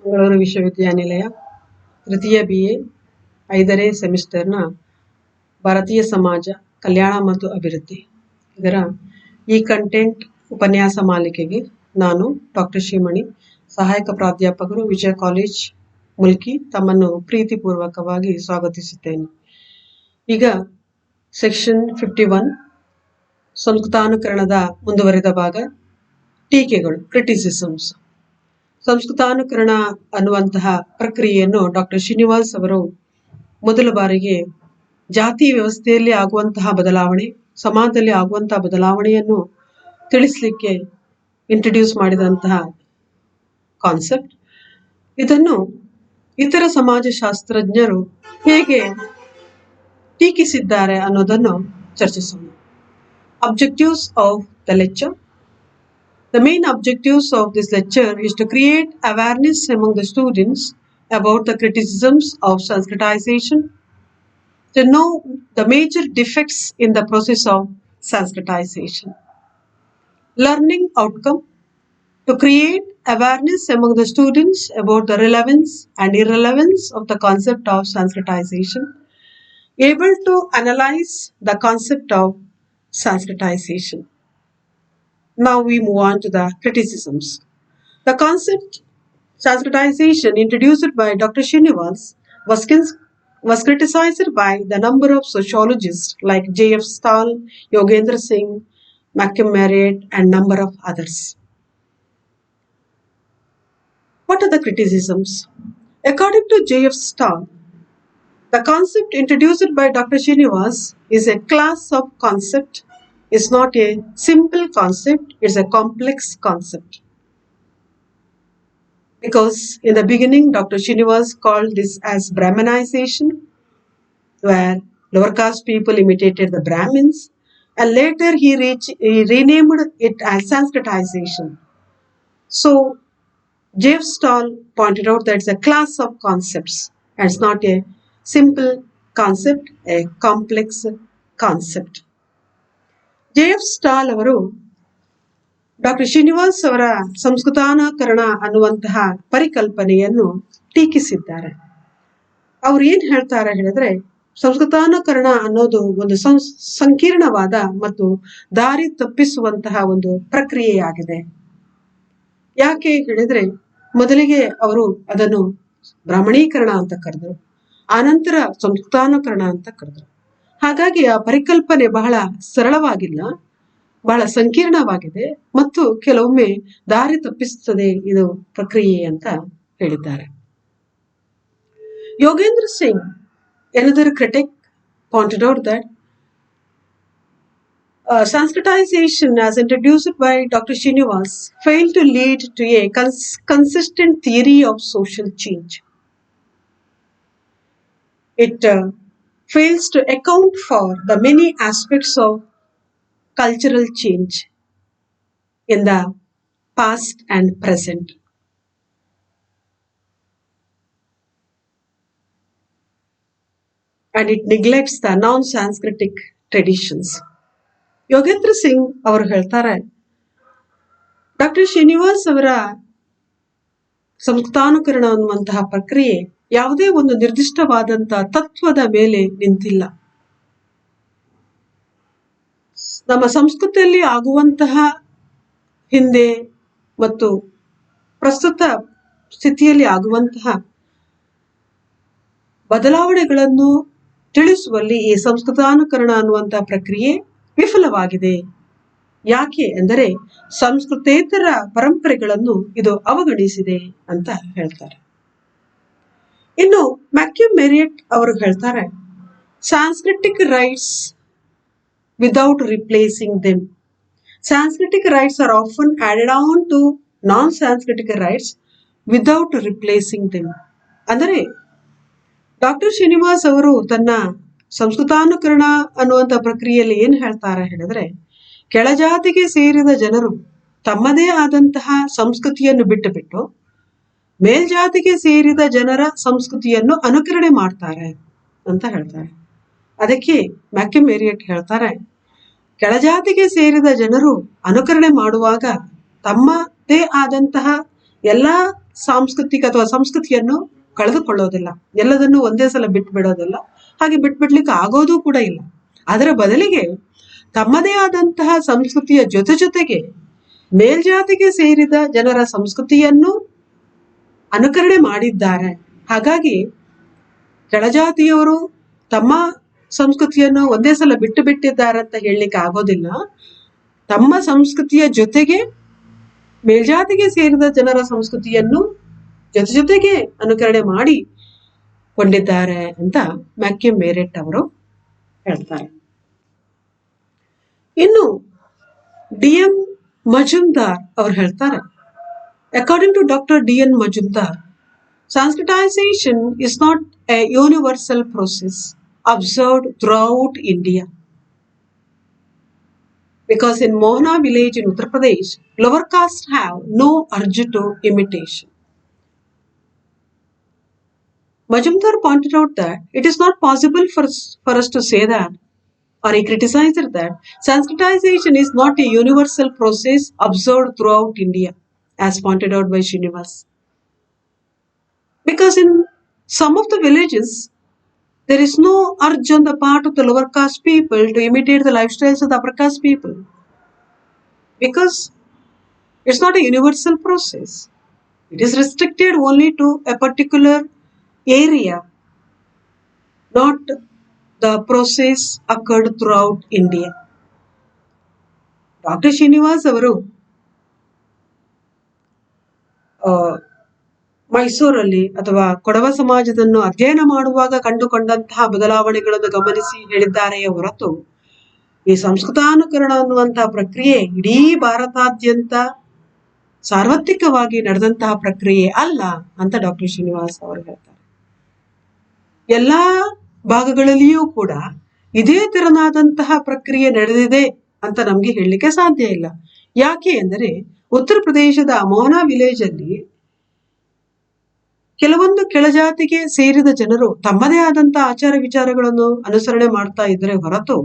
ಮಂಗಳೂರು ವಿಶ್ವವಿದ್ಯಾನಿಲಯ ತೃತೀಯ BA 5ನೇ ಸೆಮಿಸ್ಟರ್ನ ಭಾರತೀಯ ಸಮಾಜ ಕಲ್ಯಾಣ ಮತ್ತು ಅಭಿವೃದ್ಧಿ ಇದರ ಈ ಕಂಟೆಂಟ್ ಉಪನ್ಯಾಸ ಮಾಲಿಕೆಗೆ ನಾನು ಡಾಕ್ಟರ್ ಶ್ರೀಮಣಿ ಸಹಾಯಕ ಪ್ರಾಧ್ಯಾಪಕರು ವಿಜಯ ಕಾಲೇಜ್ ಮುಲ್ಕಿ ತಮ್ಮನ್ನು ಪ್ರೀತಿಪೂರ್ವಕವಾಗಿ ಸ್ವಾಗತಿಸುತ್ತೇನೆ. ಈಗ ಸೆಕ್ಷನ್ 51 ಸಂಸ್ಕೃತಾನುಕರಣದ ಮುಂದುವರೆದ ಭಾಗ ಟೀಕೆಗಳು ಕ್ರಿಟಿಸಿಸಮ್ಸ್. ಸಂಸ್ಕೃತಾನುಕರಣ ಅನ್ನುವಂತಹ ಪ್ರಕ್ರಿಯೆಯನ್ನು ಡಾಕ್ಟರ್ ಶ್ರೀನಿವಾಸ್ ಅವರು ಮೊದಲ ಬಾರಿಗೆ ಜಾತಿ ವ್ಯವಸ್ಥೆಯಲ್ಲಿ ಆಗುವಂತಹ ಬದಲಾವಣೆ, ಸಮಾಜದಲ್ಲಿ ಆಗುವಂತಹ ಬದಲಾವಣೆಯನ್ನು ತಿಳಿಸಲಿಕ್ಕೆ ಇಂಟ್ರಡ್ಯೂಸ್ ಮಾಡಿದಂತಹ ಕಾನ್ಸೆಪ್ಟ್. ಇದನ್ನು ಇತರ ಸಮಾಜಶಾಸ್ತ್ರಜ್ಞರು ಹೇಗೆ ಟೀಕಿಸಿದ್ದಾರೆ ಅನ್ನೋದನ್ನು ಚರ್ಚಿಸೋಣ. Objectives of the lecture. The main objectives of this lecture is to create awareness among the students about the criticisms of Sanskritization, to know the major defects in the process of Sanskritization. Learning outcome. To create awareness among the students about the relevance and irrelevance of the concept of Sanskritization. Able to analyze the concept of Sanskritization. Now we move on to the criticisms. The concept Sanskritization introduced by Dr. Srinivas was criticized by the number of sociologists like J.F. Stahl, Yogendra Singh, Malcolm Marriott and number of others. What are the criticisms? According to J.F. Stahl, the concept introduced by Dr. Srinivas is a class of concept. It's not a simple concept, it's a complex concept. Because in the beginning, Dr. Srinivas called this as Brahmanization, where lower caste people imitated the Brahmins, and later he renamed it as Sanskritization. So, J.F. Stahl pointed out that it's a class of concepts, and it's not a simple concept, a complex concept. J.F. Stahl ಅವರು doctor Srinivas ಅವರ ಸಂಸ್ಕೃತಾನುಕರಣ ಅನ್ನುವಂತಹ ಪರಿಕಲ್ಪನೆಯನ್ನು ಟೀಕಿಸಿದ್ದಾರೆ. ಅವ್ರು ಏನ್ ಹೇಳ್ತಾರೆ ಹೇಳಿದ್ರೆ, ಸಂಸ್ಕೃತಾನುಕರಣ ಅನ್ನೋದು ಒಂದು ಸಂಕೀರ್ಣವಾದ ಮತ್ತು ದಾರಿ ತಪ್ಪಿಸುವಂತಹ ಒಂದು ಪ್ರಕ್ರಿಯೆಯಾಗಿದೆ. ಯಾಕೆ ಹೇಳಿದ್ರೆ, ಮೊದಲಿಗೆ ಅವರು ಅದನ್ನು ಬ್ರಾಹ್ಮಣೀಕರಣ ಅಂತ ಕರೆದ್ರು, ಆನಂತರ ಸಂಸ್ಕೃತಾನುಕರಣ ಅಂತ ಕರೆದ್ರು. ಹಾಗಾಗಿ ಆ ಪರಿಕಲ್ಪನೆ ಬಹಳ ಸರಳವಾಗಿಲ್ಲ, ಬಹಳ ಸಂಕೀರ್ಣವಾಗಿದೆ ಮತ್ತು ಕೆಲವೊಮ್ಮೆ ದಾರಿ ತಪ್ಪಿಸುತ್ತದೆ ಇದು ಪ್ರಕ್ರಿಯೆ ಅಂತ ಹೇಳಿದ್ದಾರೆ. Yogendra Singh, another critic, pointed out that Sanskritization as introduced by Dr. Srinivas failed to lead to a consistent theory of social change. It fails to account for the many aspects of cultural change in the past and present. And it neglects the non-Sanskritic traditions. Yogendra Singh ಅವರು ಹೇಳ್ತಾರೆ, doctor Srinivas ಅವರ ಸಂಸ್ಕೃತಾನುಕರಣ ಅನ್ನುವಂತಹ ಪ್ರಕ್ರಿಯೆ ಯಾವುದೇ ಒಂದು ನಿರ್ದಿಷ್ಟವಾದಂತಹ ತತ್ವದ ಮೇಲೆ ನಿಂತಿಲ್ಲ. ನಮ್ಮ ಸಂಸ್ಕೃತಿಯಲ್ಲಿ ಆಗುವಂತಹ ಹಿಂದೆ ಮತ್ತು ಪ್ರಸ್ತುತ ಸ್ಥಿತಿಯಲ್ಲಿ ಆಗುವಂತಹ ಬದಲಾವಣೆಗಳನ್ನು ತಿಳಿಸುವಲ್ಲಿ ಈ ಸಂಸ್ಕೃತಾನುಕರಣ ಅನ್ನುವಂತಹ ಪ್ರಕ್ರಿಯೆ ವಿಫಲವಾಗಿದೆ. ಯಾಕೆ ಎಂದರೆ ಸಂಸ್ಕೃತೇತರ ಪರಂಪರೆಗಳನ್ನು ಇದು ಅವಗಣಿಸಿದೆ ಅಂತ ಹೇಳ್ತಾರೆ. ಇನ್ನು ಮ್ಯಾಕ್ಯಮ್ ಮೆರಿಯಟ್ ಅವರು ಹೇಳ್ತಾರೆ, Sanskritic rights without replacing them. Sanskritic rights are often added on to non-Sanskritic rights without replacing them. ಅಂದರೆ ಡಾಕ್ಟರ್ ಶ್ರೀನಿವಾಸ್ ಅವರು ತನ್ನ ಸಂಸ್ಕೃತಾನುಕರಣ ಅನ್ನುವಂಥ ಪ್ರಕ್ರಿಯೆಯಲ್ಲಿ ಏನು ಹೇಳ್ತಾರೆ ಹೇಳಿದ್ರೆ, ಕೆಳಜಾತಿಗೆ ಸೇರಿದ ಜನರು ತಮ್ಮದೇ ಆದಂತಹ ಸಂಸ್ಕೃತಿಯನ್ನು ಬಿಟ್ಟು ಮೇಲ್ಜಾತಿಗೆ ಸೇರಿದ ಜನರ ಸಂಸ್ಕೃತಿಯನ್ನು ಅನುಕರಣೆ ಮಾಡ್ತಾರೆ ಅಂತ ಹೇಳ್ತಾರೆ. ಅದಕ್ಕೆ ಮ್ಯಾಕ್ಯಮ್ ಮೆರಿಯಟ್ ಹೇಳ್ತಾರೆ, ಕೆಳಜಾತಿಗೆ ಸೇರಿದ ಜನರು ಅನುಕರಣೆ ಮಾಡುವಾಗ ತಮ್ಮದೇ ಆದಂತಹ ಎಲ್ಲ ಸಾಂಸ್ಕೃತಿಕ ಅಥವಾ ಸಂಸ್ಕೃತಿಯನ್ನು ಕಳೆದುಕೊಳ್ಳೋದಿಲ್ಲ, ಎಲ್ಲದನ್ನು ಒಂದೇ ಸಲ ಬಿಟ್ಬಿಡೋದಿಲ್ಲ, ಹಾಗೆ ಬಿಟ್ಬಿಡ್ಲಿಕ್ಕೆ ಆಗೋದು ಕೂಡ ಇಲ್ಲ. ಅದರ ಬದಲಿಗೆ ತಮ್ಮದೇ ಆದಂತಹ ಸಂಸ್ಕೃತಿಯ ಜೊತೆಗೆ ಮೇಲ್ಜಾತಿಗೆ ಸೇರಿದ ಜನರ ಸಂಸ್ಕೃತಿಯನ್ನು ಅನುಕರಣೆ ಮಾಡಿದ್ದಾರೆ. ಹಾಗಾಗಿ ಕೆಳಜಾತಿಯವರು ತಮ್ಮ ಸಂಸ್ಕೃತಿಯನ್ನು ಒಂದೇ ಸಲ ಬಿಟ್ಟಿದ್ದಾರೆ ಅಂತ ಹೇಳಲಿಕ್ಕೆ ಆಗೋದಿಲ್ಲ. ತಮ್ಮ ಸಂಸ್ಕೃತಿಯ ಜೊತೆಗೆ ಮೇಲ್ಜಾತಿಗೆ ಸೇರಿದ ಜನರ ಸಂಸ್ಕೃತಿಯನ್ನು ಜೊತೆಗೆ ಅನುಕರಣೆ ಮಾಡಿ ಕೊಂಡಿದ್ದಾರೆ ಅಂತ ಮ್ಯಾಕ್ಯೂಮ್ ಮೇರೆಟ್ ಅವರು ಹೇಳ್ತಾರೆ. ಇನ್ನು ಡಿ.ಎಂ. ಮಜುಮ್ದಾರ್ ಅವರು ಹೇಳ್ತಾರೆ, according to doctor D N. Majumdar, Sanskritization is not a universal process observed throughout India. Because in Mohana village in Uttar Pradesh, lower caste have no urge to imitation. Majumdar pointed out that it is not possible for us to say that, or he criticized that Sanskritization is not a universal process observed throughout India, as pointed out by Srinivas. Because in some of the villages, there is no urge on the part of the lower caste people to imitate the lifestyles of the upper caste people. Because it's not a universal process. It is restricted only to a particular area, not the process occurred throughout India. Dr. Srinivas ಅವರು ಮೈಸೂರಲ್ಲಿ ಅಥವಾ ಕೊಡವ ಸಮಾಜವನ್ನು ಅಧ್ಯಯನ ಮಾಡುವಾಗ ಕಂಡುಕೊಂಡಂತಹ ಬದಲಾವಣೆಗಳನ್ನು ಗಮನಿಸಿ ಹೇಳಿದ್ದಾರೆಯೇ ಹೊರತು ಈ ಸಂಸ್ಕೃತಾನುಕರಣ ಅನ್ನುವಂತಹ ಪ್ರಕ್ರಿಯೆ ಇಡೀ ಭಾರತಾದ್ಯಂತ ಸಾರ್ವತ್ರಿಕವಾಗಿ ನಡೆದಂತಹ ಪ್ರಕ್ರಿಯೆ ಅಲ್ಲ ಅಂತ ಡಾಕ್ಟರ್ ಶ್ರೀನಿವಾಸ್ ಅವರು ಹೇಳ್ತಾರೆ. ಎಲ್ಲಾ ಭಾಗಗಳಲ್ಲಿಯೂ ಕೂಡ ಇದೇ ತೆರನಾದಂತಹ ಪ್ರಕ್ರಿಯೆ ನಡೆದಿದೆ ಅಂತ ನಮ್ಗೆ ಹೇಳಲಿಕ್ಕೆ ಸಾಧ್ಯ ಇಲ್ಲ. ಯಾಕೆ ಅಂದರೆ ಉತ್ತರ ಪ್ರದೇಶದ ಮೋಹನಾ ವಿಲೇಜ್ ಅಲ್ಲಿ ಕೆಲವೊಂದು ಕೆಳಜಾತಿಗೆ ಸೇರಿದ ಜನರು ತಮ್ಮದೇ ಆದಂತಹ ಆಚಾರ ವಿಚಾರಗಳನ್ನು ಅನುಸರಣೆ ಮಾಡ್ತಾ ಇದ್ರೆ ಹೊರತು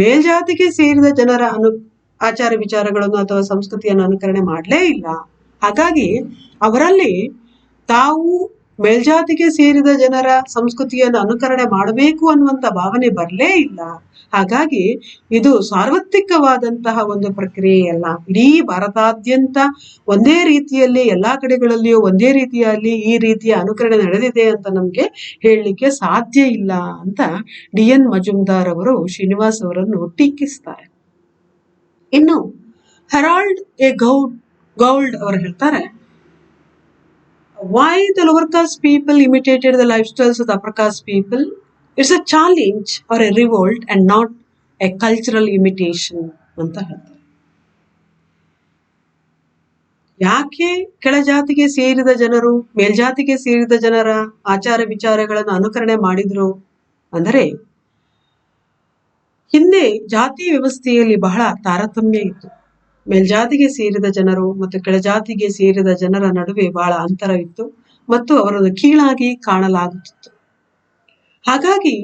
ಮೇಲ್ಜಾತಿಗೆ ಸೇರಿದ ಜನರ ಆಚಾರ ವಿಚಾರಗಳನ್ನು ಅಥವಾ ಸಂಸ್ಕೃತಿಯನ್ನು ಅನುಕರಣೆ ಮಾಡಲೇ ಇಲ್ಲ. ಹಾಗಾಗಿ ಅವರಲ್ಲಿ ತಾವು ಮೇಲ್ಜಾತಿಗೆ ಸೇರಿದ ಜನರ ಸಂಸ್ಕೃತಿಯನ್ನು ಅನುಕರಣೆ ಮಾಡಬೇಕು ಅನ್ನುವಂಥ ಭಾವನೆ ಬರಲೇ ಇಲ್ಲ. ಹಾಗಾಗಿ ಇದು ಸಾರ್ವತ್ರಿಕವಾದಂತಹ ಒಂದು ಪ್ರಕ್ರಿಯೆಯಲ್ಲ. ಇಡೀ ಭಾರತಾದ್ಯಂತ ಒಂದೇ ರೀತಿಯಲ್ಲಿ ಎಲ್ಲಾ ಕಡೆಗಳಲ್ಲಿಯೂ ಒಂದೇ ರೀತಿಯಲ್ಲಿ ಈ ರೀತಿಯ ಅನುಕರಣೆ ನಡೆದಿದೆ ಅಂತ ನಮ್ಗೆ ಹೇಳಲಿಕ್ಕೆ ಸಾಧ್ಯ ಇಲ್ಲ ಅಂತ ಡಿ.ಎನ್. ಮಜುಮ್ದಾರ್ ಅವರು ಶ್ರೀನಿವಾಸ್ ಅವರನ್ನು ಟೀಕಿಸ್ತಾರೆ. ಇನ್ನು ಹೆರಾಲ್ಡ್ ಎ ಗೌಲ್ಡ್ ಅವರು ಹೇಳ್ತಾರೆ, why the lower caste people imitated the lifestyles of the upper caste people? It's a challenge or a revolt and not a cultural imitation ಅಂತ ಹೇಳ್ತಾರೆ. ಯಾಕೆ ಕೆಳಜಾತಿಗೆ ಸೇರಿದ ಜನರು ಮೇಲ್ಜಾತಿಗೆ ಸೇರಿದ ಜನರ ಆಚಾರ ವಿಚಾರಗಳನ್ನು ಅನುಕರಣೆ ಮಾಡಿದ್ರು ಅಂದರೆ, ಹಿಂದೆ ಜಾತಿ ವ್ಯವಸ್ಥೆಯಲ್ಲಿ ಬಹಳ ತಾರತಮ್ಯ ಇತ್ತು. ಮೇಲ್ಜಾತಿಗೆ ಸೇರಿದ ಜನರು ಮತ್ತು ಕೆಳಜಾತಿಗೆ ಸೇರಿದ ಜನರ ನಡುವೆ ಬಹಳ ಅಂತರ ಇತ್ತು ಮತ್ತು ಅವರನ್ನು ಕೀಳಾಗಿ ಕಾಣಲಾಗುತ್ತಿತ್ತು. ಹಾಗಾಗಿ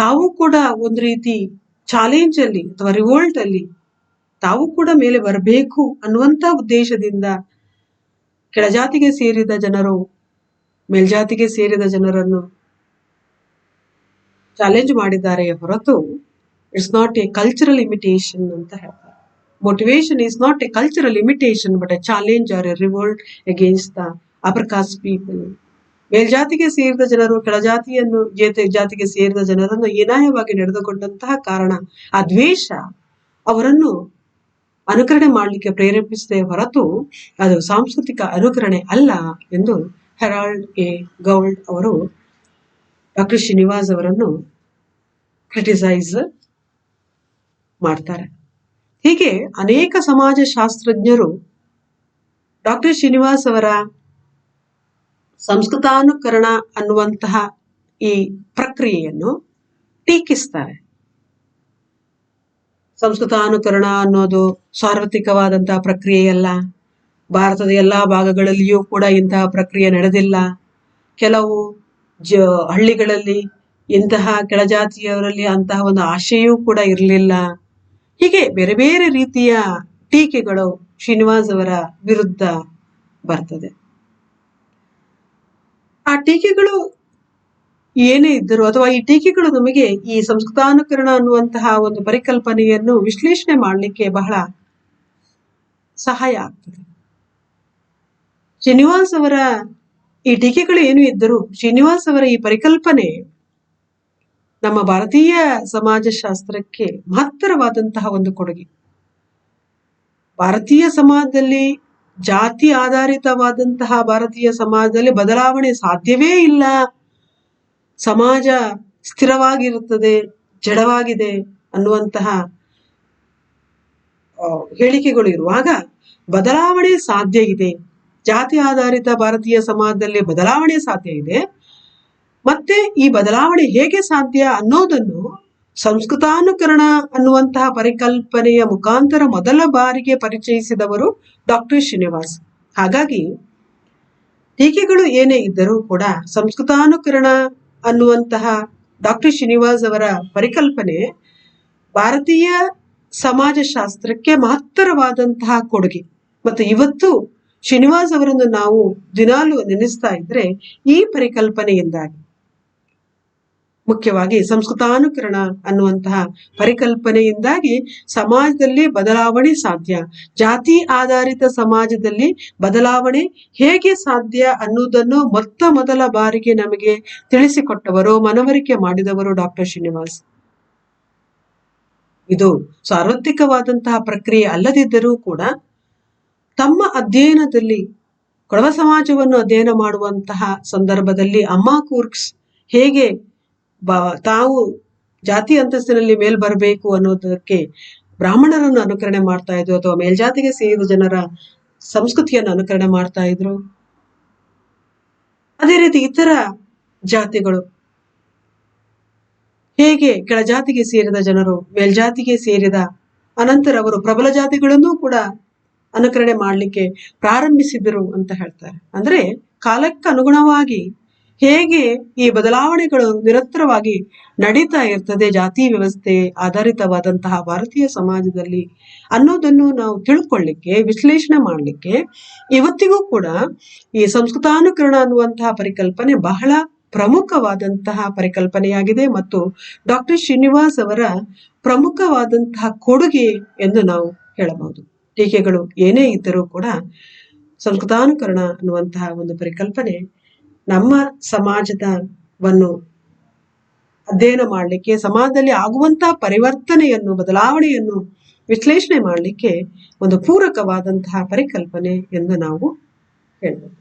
ತಾವು ಕೂಡ ಒಂದು ರೀತಿ ಚಾಲೆಂಜ್ ಅಲ್ಲಿ ಅಥವಾ ರಿವೋಲ್ಟ್ ಅಲ್ಲಿ ತಾವು ಕೂಡ ಮೇಲೆ ಬರಬೇಕು ಅನ್ನುವಂಥ ಉದ್ದೇಶದಿಂದ ಕೆಳಜಾತಿಗೆ ಸೇರಿದ ಜನರು ಮೇಲ್ಜಾತಿಗೆ ಸೇರಿದ ಜನರನ್ನು ಚಾಲೆಂಜ್ ಮಾಡಿದ್ದಾರೆ ಹೊರತು it's not A cultural imitation ಅಂತ ಹೇಳ್ತಾರೆ. Motivation is not a cultural imitation but a challenge or a revolt against the upper caste people. ಮೇಲ್ಜಾತಿಗೆ ಸೇರಿದ ಜನರು ಕೆಳಜಾತಿಯನ್ನು ಜಾತಿಗೆ ಸೇರಿದ ಜನರನ್ನು ಹೀನಾಯವಾಗಿ ನಡೆದುಕೊಂಡಂತಹ ಕಾರಣ ಆ ದ್ವೇಷ ಅವರನ್ನು ಅನುಕರಣೆ ಮಾಡಲಿಕ್ಕೆ ಪ್ರೇರೇಪಿಸಿದೆ ಹೊರತು ಅದು ಸಾಂಸ್ಕೃತಿಕ ಅನುಕರಣೆ ಅಲ್ಲ ಎಂದು ಹೆರಾಲ್ಡ್ ಎ ಗೌಲ್ಡ್ ಅವರು ಡಾಕ್ಟರ್ ಶ್ರೀನಿವಾಸ್ ಅವರನ್ನು ಕ್ರಿಟಿಸೈಸ್ ಮಾಡ್ತಾರೆ. ಹೀಗೆ ಅನೇಕ ಸಮಾಜಶಾಸ್ತ್ರಜ್ಞರು ಡಾಕ್ಟರ್ ಶ್ರೀನಿವಾಸ್ ಅವರ ಸಂಸ್ಕೃತಾನುಕರಣ ಅನ್ನುವಂತಹ ಈ ಪ್ರಕ್ರಿಯೆಯನ್ನು ಟೀಕಿಸ್ತಾರೆ. ಸಂಸ್ಕೃತಾನುಕರಣ ಅನ್ನೋದು ಸಾರ್ವತ್ರಿಕವಾದಂತಹ ಪ್ರಕ್ರಿಯೆಯಲ್ಲ. ಭಾರತದ ಎಲ್ಲಾ ಭಾಗಗಳಲ್ಲಿಯೂ ಕೂಡ ಇಂತಹ ಪ್ರಕ್ರಿಯೆ ನಡೆದಿಲ್ಲ. ಕೆಲವು ಹಳ್ಳಿಗಳಲ್ಲಿ ಇಂತಹ ಕೆಳಜಾತಿಯವರಲ್ಲಿ ಅಂತಹ ಒಂದು ಆಶೆಯೂ ಕೂಡ ಇರಲಿಲ್ಲ. ಹೀಗೆ ಬೇರೆ ಬೇರೆ ರೀತಿಯ ಟೀಕೆಗಳು ಶ್ರೀನಿವಾಸ್ ಅವರ ವಿರುದ್ಧ ಬರ್ತದೆ. ಆ ಟೀಕೆಗಳು ಏನೇ ಇದ್ದರೂ ಅಥವಾ ಈ ಟೀಕೆಗಳು ನಮಗೆ ಈ ಸಂಸ್ಕೃತಾನುಕರಣ ಅನ್ನುವಂತಹ ಒಂದು ಪರಿಕಲ್ಪನೆಯನ್ನು ವಿಶ್ಲೇಷಣೆ ಮಾಡಲಿಕ್ಕೆ ಬಹಳ ಸಹಾಯ ಆಗ್ತದೆ. ಶ್ರೀನಿವಾಸ್ ಅವರ ಈ ಟೀಕೆಗಳು ಏನು ಇದ್ದರೂ ಶ್ರೀನಿವಾಸ್ ಅವರ ಈ ಪರಿಕಲ್ಪನೆ ನಮ್ಮ ಭಾರತೀಯ ಸಮಾಜಶಾಸ್ತ್ರಕ್ಕೆ ಮಹತ್ತರವಾದಂತಹ ಒಂದು ಕೊಡುಗೆ. ಭಾರತೀಯ ಸಮಾಜದಲ್ಲಿ ಜಾತಿ ಆಧಾರಿತವಾದಂತಹ ಭಾರತೀಯ ಸಮಾಜದಲ್ಲಿ ಬದಲಾವಣೆ ಸಾಧ್ಯವೇ ಇಲ್ಲ, ಸಮಾಜ ಸ್ಥಿರವಾಗಿರುತ್ತದೆ, ಜಡವಾಗಿದೆ ಅನ್ನುವಂತಹ ಹೇಳಿಕೆಗಳು ಇರುವಾಗ ಬದಲಾವಣೆ ಸಾಧ್ಯ ಇದೆ, ಜಾತಿ ಆಧಾರಿತ ಭಾರತೀಯ ಸಮಾಜದಲ್ಲಿ ಬದಲಾವಣೆ ಸಾಧ್ಯ ಇದೆ, ಮತ್ತೆ ಈ ಬದಲಾವಣೆ ಹೇಗೆ ಸಾಧ್ಯ ಅನ್ನೋದನ್ನು ಸಂಸ್ಕೃತಾನುಕರಣ ಅನ್ನುವಂತಹ ಪರಿಕಲ್ಪನೆಯ ಮುಖಾಂತರ ಮೊದಲ ಬಾರಿಗೆ ಪರಿಚಯಿಸಿದವರು ಡಾಕ್ಟರ್ ಶ್ರೀನಿವಾಸ್. ಹಾಗಾಗಿ ಟೀಕೆಗಳು ಏನೇ ಇದ್ದರೂ ಕೂಡ ಸಂಸ್ಕೃತಾನುಕರಣ ಅನ್ನುವಂತಹ ಡಾಕ್ಟರ್ ಶ್ರೀನಿವಾಸ್ ಅವರ ಪರಿಕಲ್ಪನೆ ಭಾರತೀಯ ಸಮಾಜಶಾಸ್ತ್ರಕ್ಕೆ ಮಹತ್ತರವಾದಂತಹ ಕೊಡುಗೆ. ಮತ್ತು ಇವತ್ತು ಶ್ರೀನಿವಾಸ್ ಅವರನ್ನು ನಾವು ದಿನಾಲು ನೆನೆಸ್ತಾ ಇದ್ರೆ ಈ ಪರಿಕಲ್ಪನೆಯಿಂದಾಗಿ, ಮುಖ್ಯವಾಗಿ ಸಂಸ್ಕೃತಾನುಕರಣ ಅನ್ನುವಂತಹ ಪರಿಕಲ್ಪನೆಯಿಂದಾಗಿ ಸಮಾಜದಲ್ಲಿ ಬದಲಾವಣೆ ಸಾಧ್ಯ, ಜಾತಿ ಆಧಾರಿತ ಸಮಾಜದಲ್ಲಿ ಬದಲಾವಣೆ ಹೇಗೆ ಸಾಧ್ಯ ಅನ್ನುವುದನ್ನು ಮೊದಲ ಬಾರಿಗೆ ನಮಗೆ ತಿಳಿಸಿಕೊಟ್ಟವರು, ಮನವರಿಕೆ ಮಾಡಿದವರು ಡಾಕ್ಟರ್ ಶ್ರೀನಿವಾಸ್. ಇದು ಸಾರ್ವತ್ರಿಕವಾದಂತಹ ಪ್ರಕ್ರಿಯೆ ಅಲ್ಲದಿದ್ದರೂ ಕೂಡ ತಮ್ಮ ಅಧ್ಯಯನದಲ್ಲಿ ಕೊಡವ ಸಮಾಜವನ್ನು ಅಧ್ಯಯನ ಮಾಡುವಂತಹ ಸಂದರ್ಭದಲ್ಲಿ ಅಮ್ಮ ಕೂರ್ಗ್ಸ್ ಹೇಗೆ ತಾವು ಜಾತಿ ಅಂತಸ್ತಿನಲ್ಲಿ ಮೇಲ್ ಬರಬೇಕು ಅನ್ನೋದಕ್ಕೆ ಬ್ರಾಹ್ಮಣರನ್ನು ಅನುಕರಣೆ ಮಾಡ್ತಾ ಇದ್ರು ಅಥವಾ ಮೇಲ್ಜಾತಿಗೆ ಸೇರಿದ ಜನರ ಸಂಸ್ಕೃತಿಯನ್ನು ಅನುಕರಣೆ ಮಾಡ್ತಾ ಇದ್ರು, ಅದೇ ರೀತಿ ಇತರ ಜಾತಿಗಳು ಹೇಗೆ ಕೆಳಜಾತಿಗೆ ಸೇರಿದ ಜನರು ಮೇಲ್ಜಾತಿಗೆ ಸೇರಿದ ಅನಂತರ ಅವರು ಪ್ರಬಲ ಜಾತಿಗಳನ್ನು ಕೂಡ ಅನುಕರಣೆ ಮಾಡಲಿಕ್ಕೆ ಪ್ರಾರಂಭಿಸಿದರು ಅಂತ ಹೇಳ್ತಾರೆ. ಅಂದ್ರೆ ಕಾಲಕ್ಕೆ ಅನುಗುಣವಾಗಿ ಹೇಗೆ ಈ ಬದಲಾವಣೆಗಳು ನಿರಂತರವಾಗಿ ನಡೀತಾ ಇರ್ತದೆ ಜಾತಿ ವ್ಯವಸ್ಥೆ ಆಧಾರಿತವಾದಂತಹ ಭಾರತೀಯ ಸಮಾಜದಲ್ಲಿ ಅನ್ನೋದನ್ನು ನಾವು ತಿಳ್ಕೊಳ್ಳಿಕ್ಕೆ, ವಿಶ್ಲೇಷಣೆ ಮಾಡಲಿಕ್ಕೆ ಇವತ್ತಿಗೂ ಕೂಡ ಈ ಸಂಸ್ಕೃತಾನುಕರಣ ಅನ್ನುವಂತಹ ಪರಿಕಲ್ಪನೆ ಬಹಳ ಪ್ರಮುಖವಾದಂತಹ ಪರಿಕಲ್ಪನೆಯಾಗಿದೆ ಮತ್ತು ಡಾಕ್ಟರ್ ಶ್ರೀನಿವಾಸ್ ಅವರ ಪ್ರಮುಖವಾದಂತಹ ಕೊಡುಗೆ ಎಂದು ನಾವು ಹೇಳಬಹುದು. ಟೀಕೆಗಳು ಏನೇ ಇದ್ದರೂ ಕೂಡ ಸಂಸ್ಕೃತಾನುಕರಣ ಅನ್ನುವಂತಹ ಒಂದು ಪರಿಕಲ್ಪನೆ ನಮ್ಮ ಸಮಾಜದವನ್ನು ಅಧ್ಯಯನ ಮಾಡಲಿಕ್ಕೆ, ಸಮಾಜದಲ್ಲಿ ಆಗುವಂತಹ ಪರಿವರ್ತನೆಯನ್ನು, ಬದಲಾವಣೆಯನ್ನು ವಿಶ್ಲೇಷಣೆ ಮಾಡಲಿಕ್ಕೆ ಒಂದು ಪೂರಕವಾದಂತಹ ಪರಿಕಲ್ಪನೆ ಎಂದು ನಾವು ಹೇಳ್ಬೋದು.